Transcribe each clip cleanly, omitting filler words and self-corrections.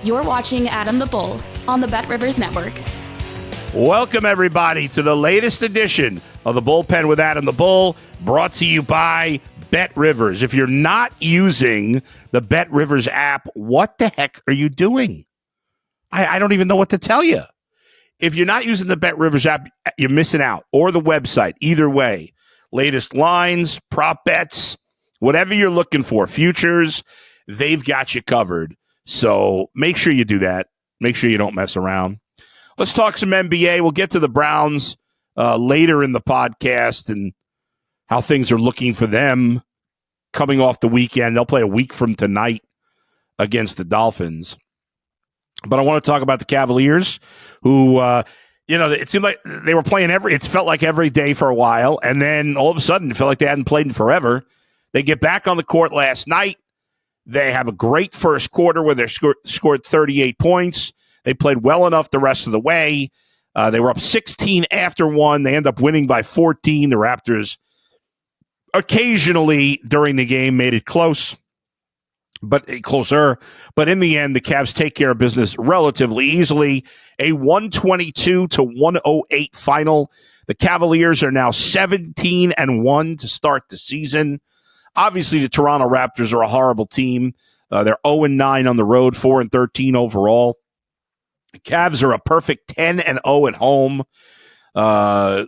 You're watching Adam the Bull on the BetRivers Network. Welcome, everybody, to the latest edition of the Bullpen with Adam the Bull, brought to you by BetRivers. If you're not using the BetRivers app, what the heck are you doing? I don't even know what to tell you. If you're not using the BetRivers app, you're missing out, or the website. Either way, latest lines, prop bets, whatever you're looking for, futures, they've got you covered. So make sure you do that. Make sure you don't mess around. Let's talk some NBA. We'll get to the Browns later in the podcast and how things are looking for them coming off the weekend. They'll play a week from tonight against the Dolphins. But I want to talk about the Cavaliers, who, it seemed like they were playing it felt like every day for a while. And then all of a sudden, it felt like they hadn't played in forever. They get back on the court last night. They have a great first quarter where they scored 38 points. They played well enough the rest of the way. They were up 16 after one. They end up winning by 14. The Raptors occasionally during the game made it closer. But in the end, the Cavs take care of business relatively easily. A 122-108 final. The Cavaliers are now 17-1 to start the season. Obviously, the Toronto Raptors are a horrible team. They're 0-9 on the road, 4-13 overall. The Cavs are a perfect 10-0 at home. A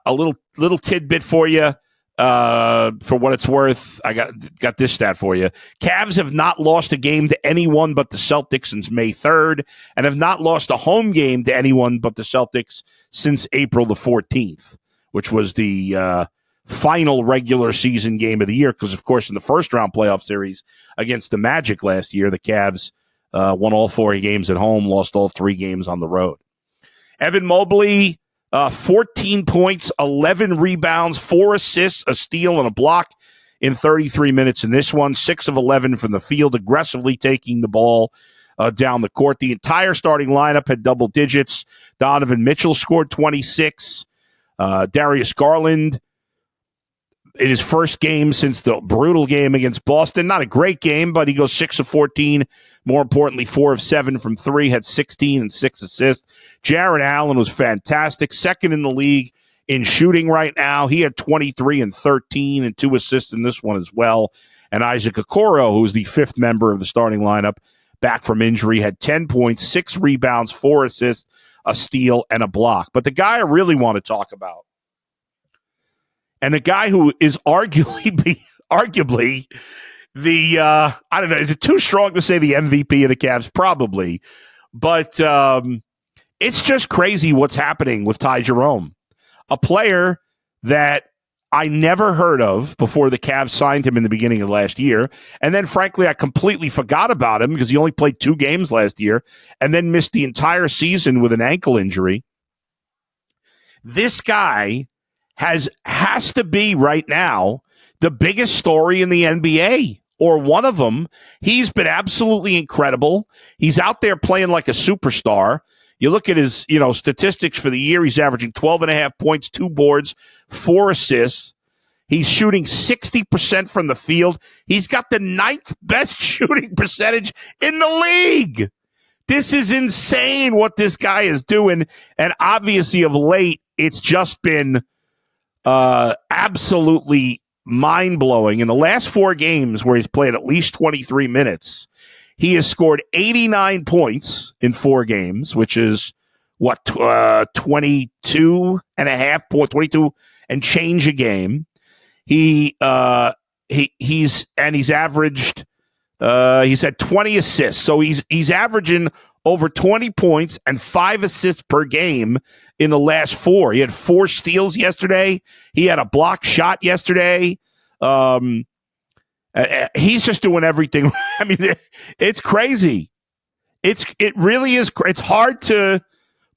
little tidbit for you. For what it's worth, I got this stat for you. Cavs have not lost a game to anyone but the Celtics since May 3rd, and have not lost a home game to anyone but the Celtics since April the 14th, which was the final regular season game of the year. Because, of course, in the first round playoff series against the Magic last year, the Cavs won all 4 games at home, lost all 3 games on the road. Evan Mobley, 14 points, 11 rebounds, 4 assists, a steal, and a block in 33 minutes in this one. 6 of 11 from the field, aggressively taking the ball down the court. The entire starting lineup had double digits. Donovan Mitchell scored 26. Darius Garland, in his first game since the brutal game against Boston. Not a great game, but he goes 6 of 14. More importantly, 4 of 7 from 3, had 16 and 6 assists. Jarrett Allen was fantastic, second in the league in shooting right now. He had 23 and 13 and 2 assists in this one as well. And Isaac Okoro, who's the 5th member of the starting lineup, back from injury, had 10 points, 6 rebounds, 4 assists, a steal, and a block. But the guy I really want to talk about, and the guy who is arguably the, I don't know, is it too strong to say the MVP of the Cavs? Probably. But it's just crazy what's happening with Ty Jerome, a player that I never heard of before the Cavs signed him in the beginning of last year. And then, frankly, I completely forgot about him because he only played 2 games last year and then missed the entire season with an ankle injury. This guy has to be right now the biggest story in the NBA, or one of them. He's been absolutely incredible. He's out there playing like a superstar. You look at his, statistics for the year. He's averaging 12.5 points, 2 boards, 4 assists. He's shooting 60% from the field. He's got the 9th best shooting percentage in the league. This is insane what this guy is doing. And obviously of late, it's just been absolutely mind-blowing. In the last 4 games where he's played at least 23 minutes, he has scored 89 points in 4 games, which is 22 and a half points, 22 and change a game. He's averaged he's had 20 assists. So he's averaging over 20 points and 5 assists per game in the last 4. He had 4 steals yesterday. He had a block shot yesterday. He's just doing everything. I mean, it's crazy. It really is. It's hard to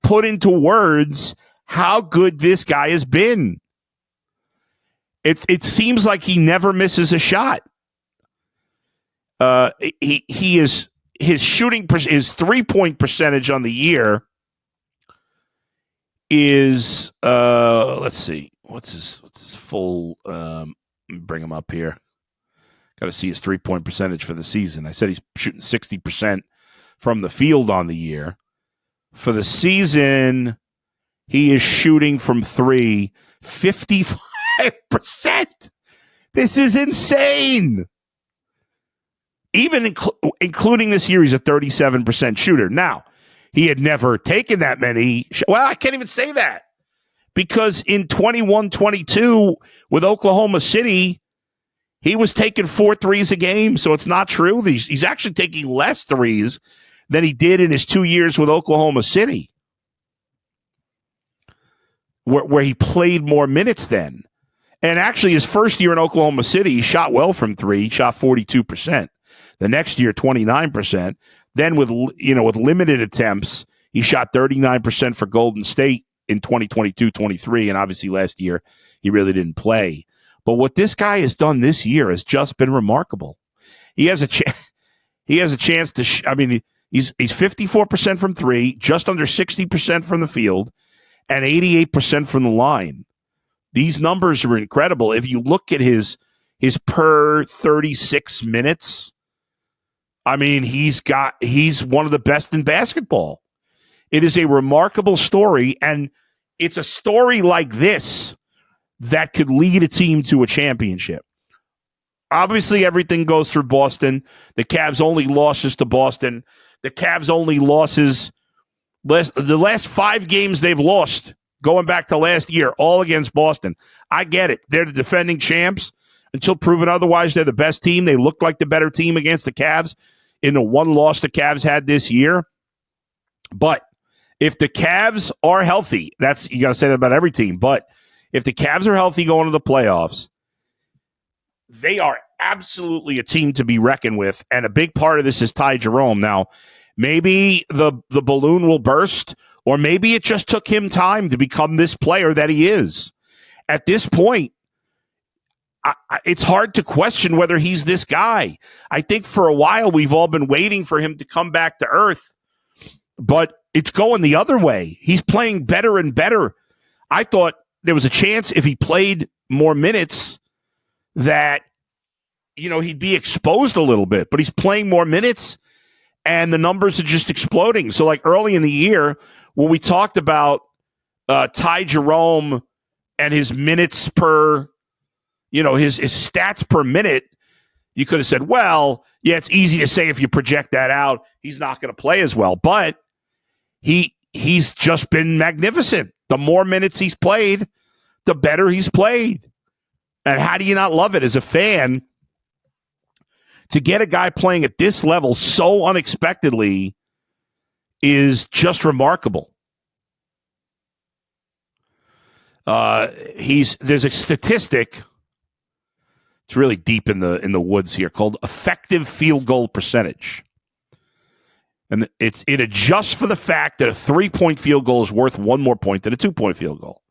put into words how good this guy has been. It seems like he never misses a shot. He is his shooting, his 3-point percentage on the year is let's see, what's his full. Bring him up here. Got to see his 3-point percentage for the season. I said he's shooting 60% from the field on the year. For the season, he is shooting from three 55%. This is insane. Even including this year, he's a 37% shooter. Now, he had never taken that many. Well, I can't even say that. Because in 21-22 with Oklahoma City, he was taking 4 threes a game. So it's not true. He's actually taking less threes than he did in his 2 years with Oklahoma City, where he played more minutes then. And actually, his first year in Oklahoma City, he shot well from three. He shot 42%. The next year, 29%. Then with limited attempts, he shot 39% for Golden State in 2022-23. And obviously last year, he really didn't play. But what this guy has done this year has just been remarkable. He has a chance to he's 54% from three, just under 60% from the field, and 88% from the line. These numbers are incredible. If you look at his per 36 minutes, he's one of the best in basketball. It is a remarkable story, and it's a story like this that could lead a team to a championship. Obviously, everything goes through Boston. The Cavs' only losses to Boston. The Cavs' only losses, the last 5 games they've lost, going back to last year, all against Boston. I get it. They're the defending champs. Until proven otherwise, they're the best team. They look like the better team against the Cavs in the one loss the Cavs had this year. But if the Cavs are healthy, you got to say that about every team, but if the Cavs are healthy going to the playoffs, they are absolutely a team to be reckoned with, and a big part of this is Ty Jerome. Now, maybe the balloon will burst, or maybe it just took him time to become this player that he is. At this point, it's hard to question whether he's this guy. I think for a while we've all been waiting for him to come back to earth, but it's going the other way. He's playing better and better. I thought there was a chance if he played more minutes that, he'd be exposed a little bit, but he's playing more minutes and the numbers are just exploding. So like early in the year when we talked about Ty Jerome and his minutes per, his stats per minute, you could have said, well, yeah, it's easy to say if you project that out, he's not going to play as well. But he's just been magnificent. The more minutes he's played, the better he's played. And how do you not love it as a fan to get a guy playing at this level so unexpectedly is just remarkable. There's a statistic. It's really deep in the woods here, called effective field goal percentage. And it adjusts for the fact that a 3-point field goal is worth 1 more point than a 2-point field goal.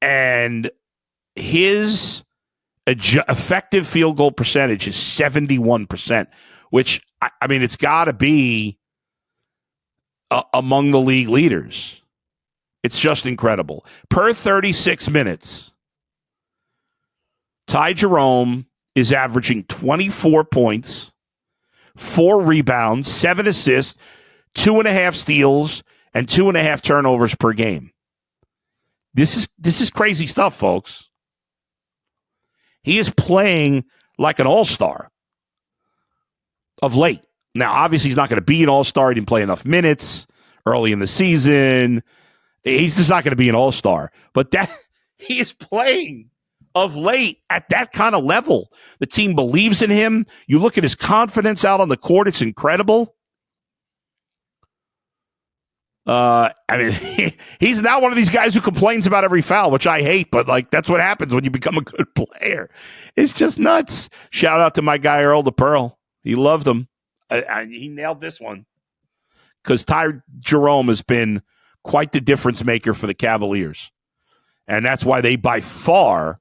And his effective field goal percentage is 71%, which, it's got to be among the league leaders. It's just incredible. Per 36 minutes, Ty Jerome is averaging 24 points, 4 rebounds, 7 assists, 2.5 steals, and 2.5 turnovers per game. This is crazy stuff, folks. He is playing like an all-star of late. Now, obviously, he's not going to be an all-star. He didn't play enough minutes early in the season. He's just not going to be an all-star. But that he is playing of late at that kind of level. The team believes in him. You look at his confidence out on the court, it's incredible. He's now one of these guys who complains about every foul, which I hate, but that's what happens when you become a good player. It's just nuts. Shout out to my guy, Earl the Pearl. He loved him. He nailed this one because Ty Jerome has been quite the difference maker for the Cavaliers. And that's why they by far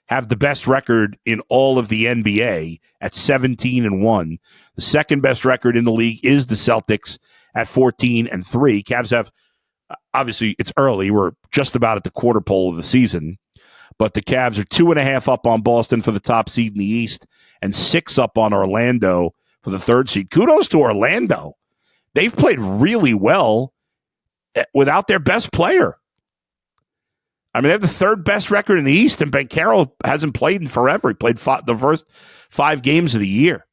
have the best record in all of the NBA at 17-1. The second best record in the league is the Celtics at 14-3. Cavs have, obviously, it's early. We're just about at the quarter pole of the season. But the Cavs are 2.5 up on Boston for the top seed in the East and 6 up on Orlando for the third seed. Kudos to Orlando. they've played really well without their best player. I mean, they have the third best record in the East, and Banchero hasn't played in forever. He played the first 5 games of the year.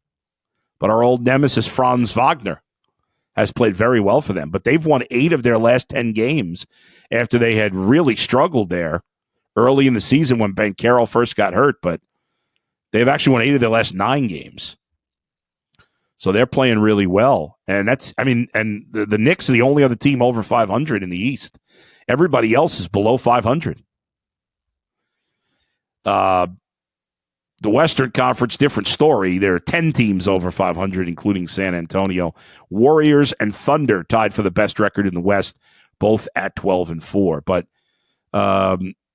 But our old nemesis, Franz Wagner, has played very well for them. But they've won 8 of their last 10 games after they had really struggled there early in the season when Banchero first got hurt. But they've actually won 8 of their last 9 games. So they're playing really well. And the Knicks are the only other team over 500 in the East. Everybody else is below 500. The Western Conference, different story. There are 10 teams over 500, including San Antonio. Warriors and Thunder tied for the best record in the West, both at 12-4. But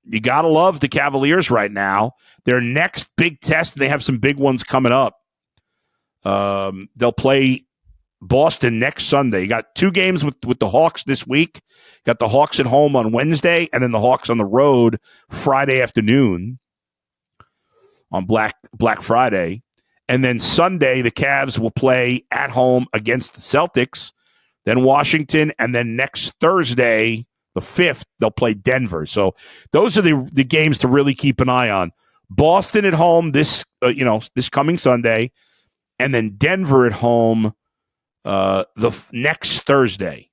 you got to love the Cavaliers right now. Their next big test, they have some big ones coming up. They'll play Boston next Sunday. You got 2 games with the Hawks this week. You got the Hawks at home on Wednesday, and then the Hawks on the road Friday afternoon on Black Friday. And then Sunday, the Cavs will play at home against the Celtics, then Washington, and then next Thursday, the 5th, they'll play Denver. So those are the games to really keep an eye on. Boston at home this coming Sunday, and then Denver at home next Thursday.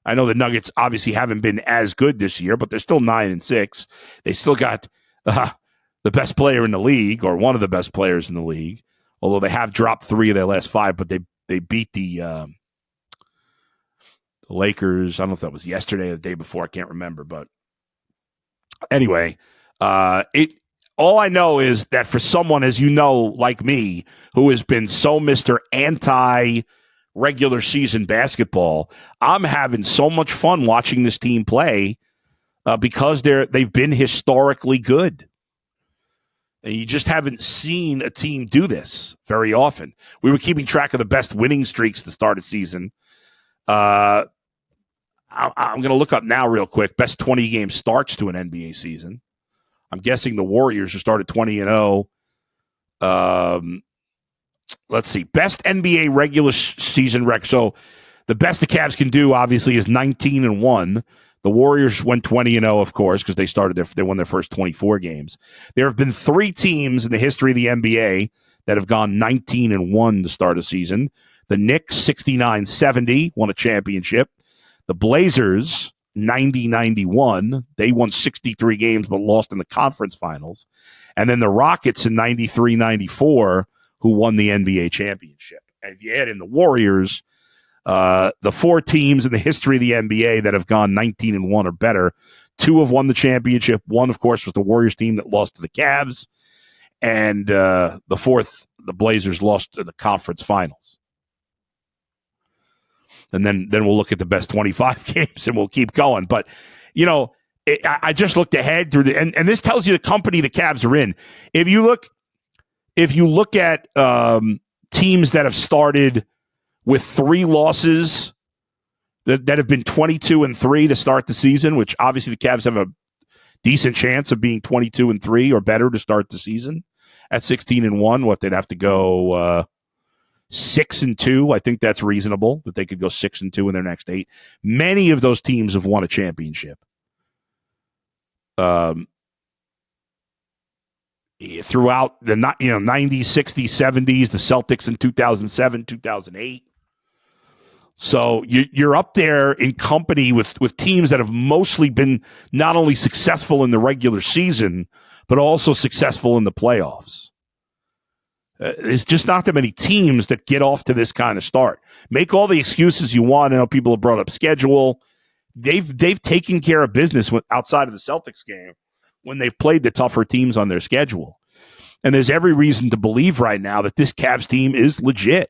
I know the Nuggets obviously haven't been as good this year, but they're still 9-6. They still got the best player in the league, or one of the best players in the league, although they have dropped 3 of their last 5, but they beat the Lakers. I don't know if that was yesterday or the day before. I can't remember. But anyway, all I know is that for someone, as you know, like me, who has been so Mr. Anti-regular season basketball, I'm having so much fun watching this team play because they've been historically good. And you just haven't seen a team do this very often. We were keeping track of the best winning streaks to start a season. I'm going to look up now real quick. Best 20 game starts to an NBA season. I'm guessing the Warriors who started 20-0. Let's see. Best NBA regular season record. So the best the Cavs can do, obviously, is 19-1. The Warriors went 20-0, of course, because they won their first 24 games. There have been 3 teams in the history of the NBA that have gone 19-1 to start a season. The Knicks, 69-70, won a championship. The Blazers, 90-91. They won 63 games but lost in the conference finals. And then the Rockets in 93-94, who won the NBA championship. And if you add in the Warriors, the 4 teams in the history of the NBA that have gone 19-1 or better, 2 have won the championship. 1, of course, was the Warriors team that lost to the Cavs. And the 4th, the Blazers lost to the conference finals. And then we'll look at the best 25 games and we'll keep going. But, I just looked ahead through and this tells you the company the Cavs are in. If you look at teams that have started with 3 losses that have been 22-3 to start the season, which obviously the Cavs have a decent chance of being 22-3 or better to start the season at 16-1. They'd have to go 6-2. I think that's reasonable that they could go 6-2 in their next 8. Many of those teams have won a championship. Throughout the 90s, 60s, 70s, the Celtics in 2007, 2008. So you're up there in company with teams that have mostly been not only successful in the regular season, but also successful in the playoffs. There's just not that many teams that get off to this kind of start. Make all the excuses you want. I know people have brought up schedule. They've taken care of business outside of the Celtics game when they've played the tougher teams on their schedule. And there's every reason to believe right now that this Cavs team is legit.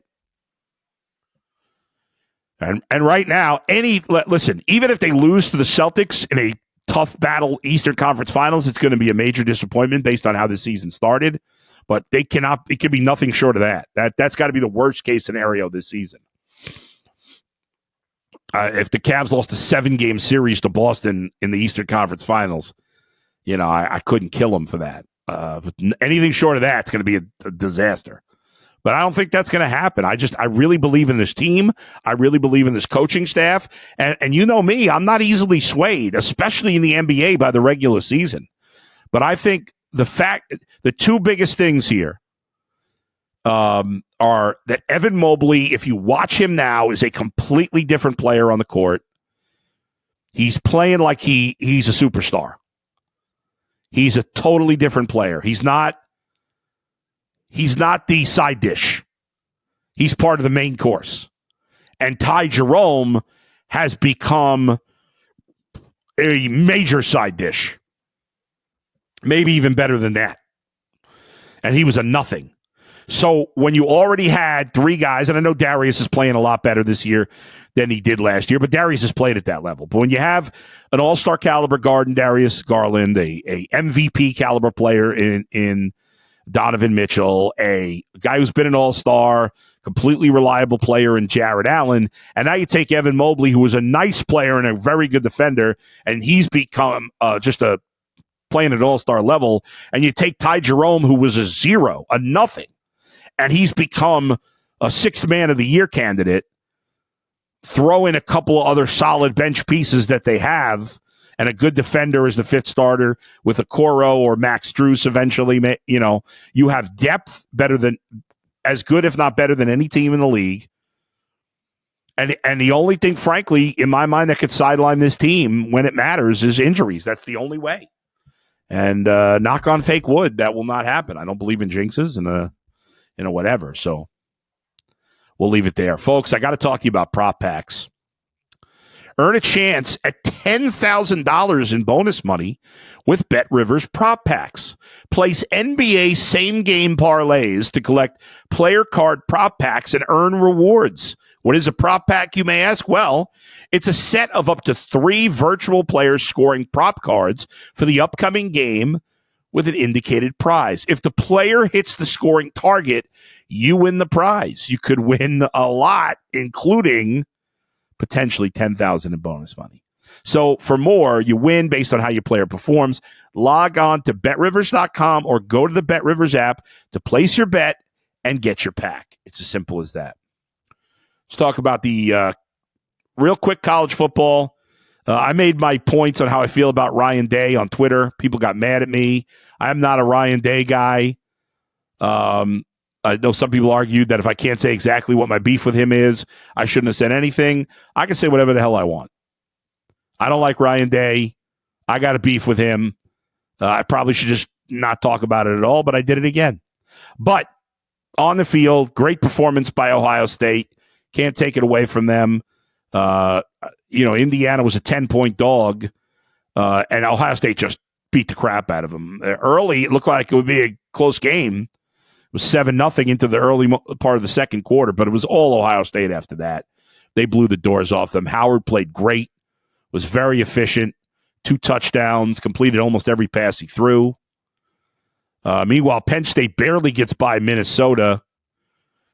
And right now, listen, even if they lose to the Celtics in a tough battle Eastern Conference Finals, it's going to be a major disappointment based on how the season started. But it can be nothing short of that. That's got to be the worst case scenario this season. If the Cavs lost a 7-game series to Boston in the Eastern Conference Finals, I couldn't kill them for that. But anything short of that, it's going to be a disaster. But I don't think that's going to happen. I really believe in this team. I really believe in this coaching staff. And you know me, I'm not easily swayed, especially in the NBA by the regular season. But I think the two biggest things here are that Evan Mobley, if you watch him now, is a completely different player on the court. He's playing like he's a superstar. He's a totally different player. He's not the side dish. He's part of the main course. And Ty Jerome has become a major side dish. Maybe even better than that. And he was a nothing. So when you already had three guys, and I know Darius is playing a lot better this year than he did last year, but Darius has played at that level. But when you have an all-star caliber guard in Darius Garland, a MVP caliber player in Donovan Mitchell, a guy who's been an all-star, completely reliable player in Jarrett Allen, and now you take Evan Mobley, who was a nice player and a very good defender, and he's become just playing at all-star level, and you take Ty Jerome, who was a zero, a nothing, and he's become a sixth man of the year candidate. Throw in a couple of other solid bench pieces that they have, and a good defender as the fifth starter with a Coro or Max Strus eventually. You have depth as good, if not better, than any team in the league. And the only thing, frankly, in my mind, that could sideline this team when it matters is injuries. That's the only way. And knock on fake wood, that will not happen. I don't believe in jinxes and whatever. So we'll leave it there. Folks, I got to talk to you about prop packs. Earn a chance at $10,000 in bonus money with BetRivers prop packs. Place NBA same-game parlays to collect player card prop packs and earn rewards. What is a prop pack, you may ask? Well, it's a set of up to 3 virtual players scoring prop cards for the upcoming game with an indicated prize. If the player hits the scoring target, you win the prize. You could win a lot, including potentially $10,000 in bonus money. So for more, you win based on how your player performs. Log on to BetRivers.com or go to the BetRivers app to place your bet and get your pack. It's as simple as that. Let's talk about the real quick college football. I made my points on how I feel about Ryan Day on Twitter. People got mad at me. I'm not a Ryan Day guy. I know some people argued that if I can't say exactly what my beef with him is, I shouldn't have said anything. I can say whatever the hell I want. I don't like Ryan Day. I got a beef with him. I probably should just not talk about it at all, but I did it again. But on the field, great performance by Ohio State. Can't take it away from them. Indiana was a 10-point dog, and Ohio State just beat the crap out of them. Early, it looked like it would be a close game. It was 7-0 into the early part of the second quarter, but it was all Ohio State after that. They blew the doors off them. Howard played great, was very efficient, 2 touchdowns, completed almost every pass he threw. Meanwhile, Penn State barely gets by Minnesota.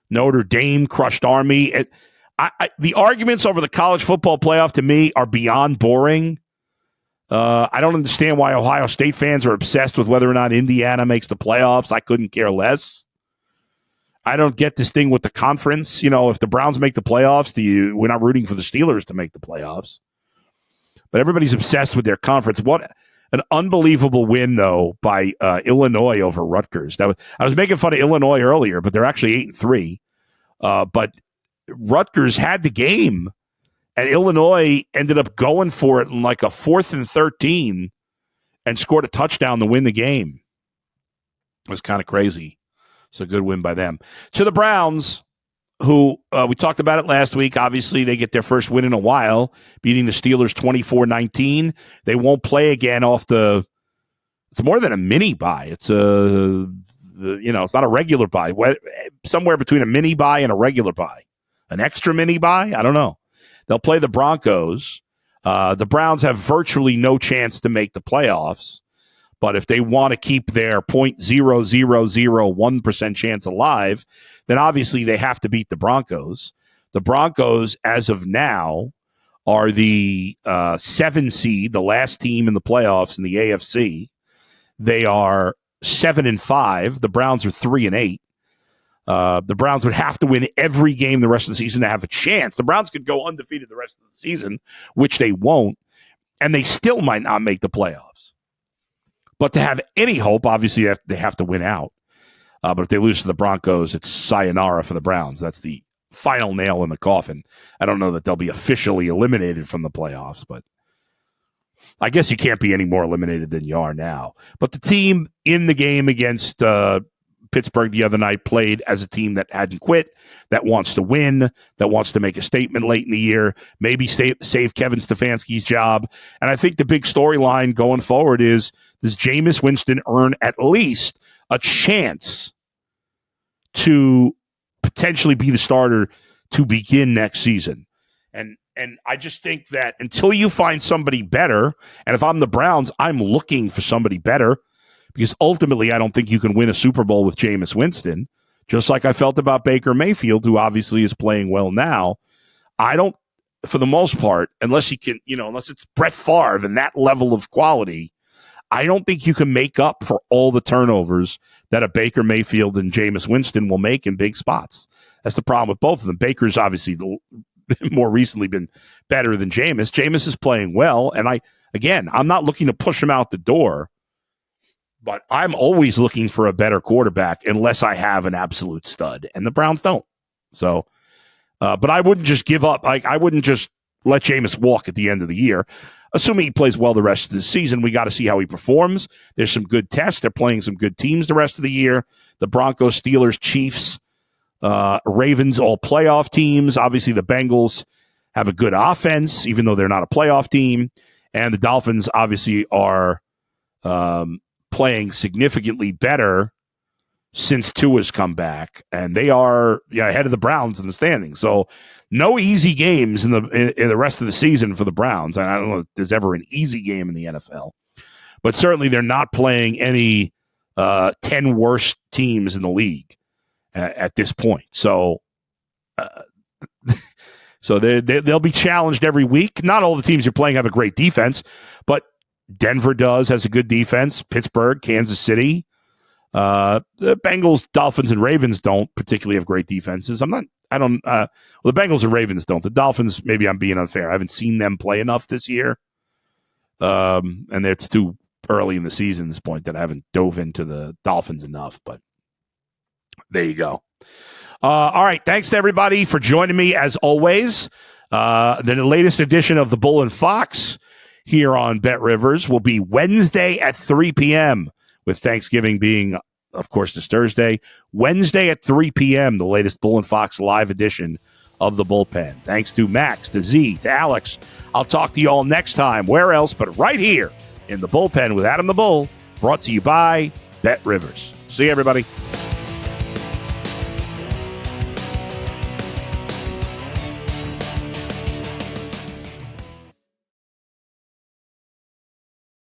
Notre Dame crushed Army. The arguments over the college football playoff, to me, are beyond boring. I don't understand why Ohio State fans are obsessed with whether or not Indiana makes the playoffs. I couldn't care less. I don't get this thing with the conference. If the Browns make the playoffs, we're not rooting for the Steelers to make the playoffs. But everybody's obsessed with their conference. What an unbelievable win, though, by Illinois over Rutgers. I was making fun of Illinois earlier, but they're actually 8-3. But Rutgers had the game, and Illinois ended up going for it in like a 4th and 13 and scored a touchdown to win the game. It was kind of crazy. It's a good win by them. To the Browns, who we talked about it last week. Obviously, they get their first win in a while, beating the Steelers 24-19. They won't play again off it's more than a mini bye. It's it's not a regular bye. Somewhere between a mini bye and a regular bye. An extra mini bye? I don't know. They'll play the Broncos. The Browns have virtually no chance to make the playoffs. But if they want to keep their 0.0001% chance alive, then obviously they have to beat the Broncos. The Broncos, as of now, are the 7 seed, the last team in the playoffs in the AFC. They are 7-5. The Browns are 3-8. The Browns would have to win every game the rest of the season to have a chance. The Browns could go undefeated the rest of the season, which they won't, and they still might not make the playoffs. But to have any hope, obviously, they have to win out. But if they lose to the Broncos, it's sayonara for the Browns. That's the final nail in the coffin. I don't know that they'll be officially eliminated from the playoffs, but I guess you can't be any more eliminated than you are now. But the team in the game against Pittsburgh the other night played as a team that hadn't quit, that wants to win, that wants to make a statement late in the year, maybe save Kevin Stefanski's job. And I think the big storyline going forward is, does Jameis Winston earn at least a chance to potentially be the starter to begin next season? And I just think that until you find somebody better, and if I'm the Browns, I'm looking for somebody better, because ultimately I don't think you can win a Super Bowl with Jameis Winston, just like I felt about Baker Mayfield, who obviously is playing well now. I don't, for the most part, unless you can, unless it's Brett Favre and that level of quality, I don't think you can make up for all the turnovers that a Baker Mayfield and Jameis Winston will make in big spots. That's the problem with both of them. Baker's obviously more recently been better than Jameis. Jameis is playing well, and I'm not looking to push him out the door, but I'm always looking for a better quarterback unless I have an absolute stud, and the Browns don't. So, but I wouldn't just give up. I wouldn't just let Jameis walk at the end of the year. Assuming he plays well the rest of the season, we got to see how he performs. There's some good tests. They're playing some good teams the rest of the year. The Broncos, Steelers, Chiefs, Ravens, all playoff teams. Obviously, the Bengals have a good offense, even though they're not a playoff team. And the Dolphins obviously are playing significantly better since Tua's come back, and they are ahead of the Browns in the standings. So no easy games in the rest of the season for the Browns. And I don't know if there's ever an easy game in the NFL, but certainly they're not playing any 10 worst teams in the league at this point. So they'll be challenged every week. Not all the teams you're playing have a great defense, but Denver has a good defense. Pittsburgh, Kansas City, the Bengals, Dolphins, and Ravens don't particularly have great defenses. The Bengals and Ravens don't. The Dolphins, maybe I'm being unfair. I haven't seen them play enough this year. And it's too early in the season at this point that I haven't dove into the Dolphins enough, but there you go. All right. Thanks to everybody for joining me as always. The latest edition of the Bull and Fox here on BetRivers will be Wednesday at 3 p.m. with Thanksgiving being, of course, this Thursday. Wednesday at 3 p.m., the latest Bull and Fox live edition of the Bullpen. Thanks to Max, to Z, to Alex. I'll talk to you all next time. Where else but right here in the Bullpen with Adam the Bull, brought to you by BetRivers. See you, everybody.